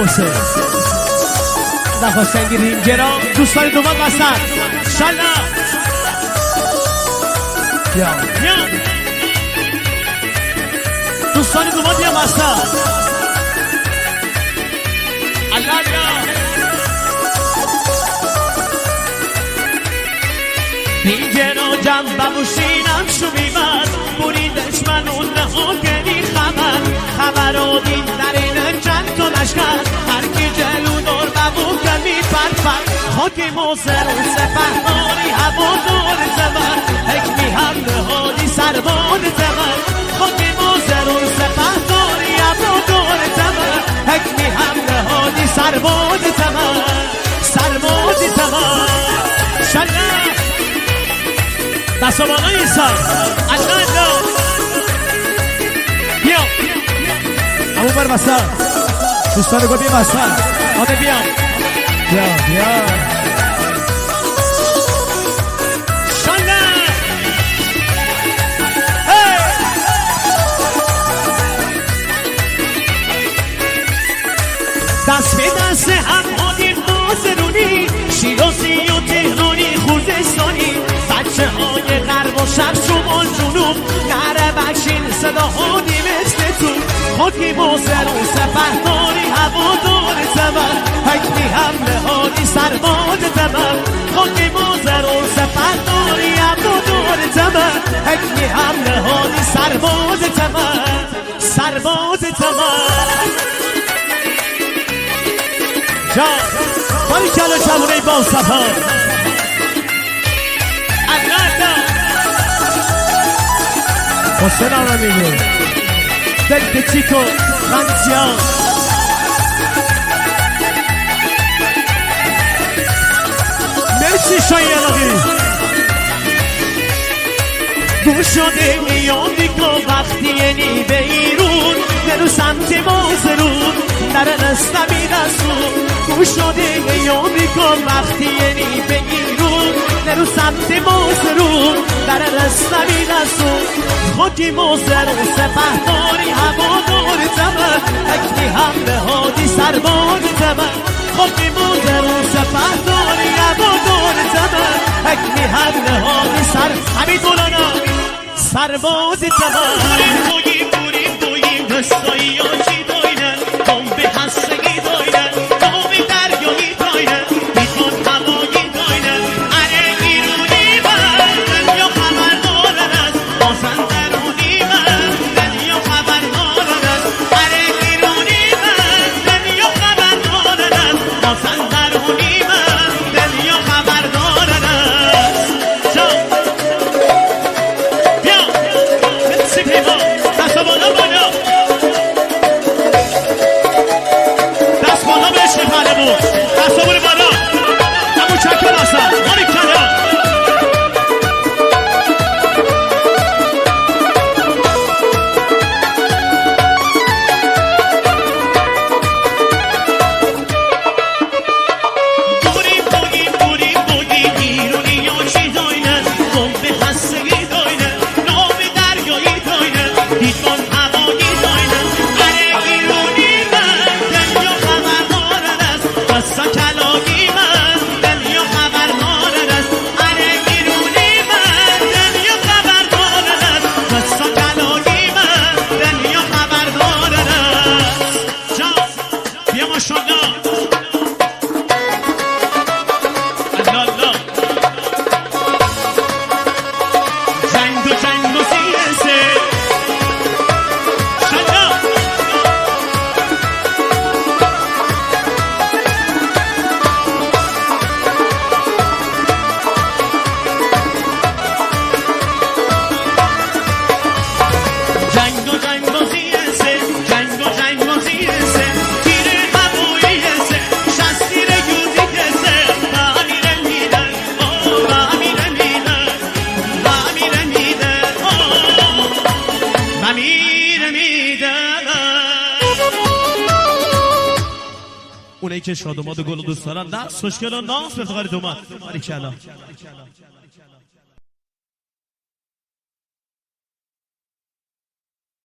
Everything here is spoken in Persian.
محسن نخواستن گیریم جرام دوستان دومان بستن شالا بیا دوستان دومان بیا بستن الله بیا دیگه رو جنبه بوشینم شو بیمد بریدش من اون نهاگنی خبر رو دید در این چند تا لشکر هر کی جلو دور ببو کمی پرپر خاکی موزر و سپهداری هوا دور زمن حکمی هم نهادی سربان زمن خاکی موزر و سپهداری هوا دور زمن حکمی هم نهادی سربان زمن سربان زمن شلن دست و بالای ایسان الله بیا همون بر بستن دوستان گو بیا بستن آده بیا شانه دست به دست هم آدیم بازرونی شیرازی و تهرانی خوزستانی بچه های غرب و شرق شمال جنوب نره بکشین صداهانی مثل تو خاکی موزر و سپهداری هوا دور زمن حکمی هم نهادی سرباز زمن خاکی موزر و سپهداری هوا دور زمن حکمی هم نهادی سرباز زمن سرباز زمن جان باری کلا جوانه با سفر حسین آرامینو دل پتیکو خانسیان مرسی شایی علاقی گوش شده میادی که وقتی یعنی به ایرون درو سمت مازرون در نستمی رسون گوش شده میادی که وقتی یعنی به ایرون درو سمت مازرون در نستمی رسون خاکی موزر و سپهداری هوا دور زمن حکمی هم نهادی سربان زمن خاکی موزر و سپهداری هوا دور زمن حکمی هم نهادی حمید مولانا سرباز زمن بوییم دستایی آجی داینن بمب هستگی داینن نام دریایی داینن بیتون هوایی داینن اره ایرونی من دنیا خبر دارن است بازن درونی من دنیا خبر دارن است اره ایرونی من دنیا خبر دارن است بازن درونی من دنیا خبر دارن است بیا سیپیما دست بالا بالا دست بالا بهش نفره بود دست بالا بالا همون چکر هستن ماری کنه اونایی که شادوماد و گل و دوست دارن دست خوشگل و ناز به فقار دومد باریکلا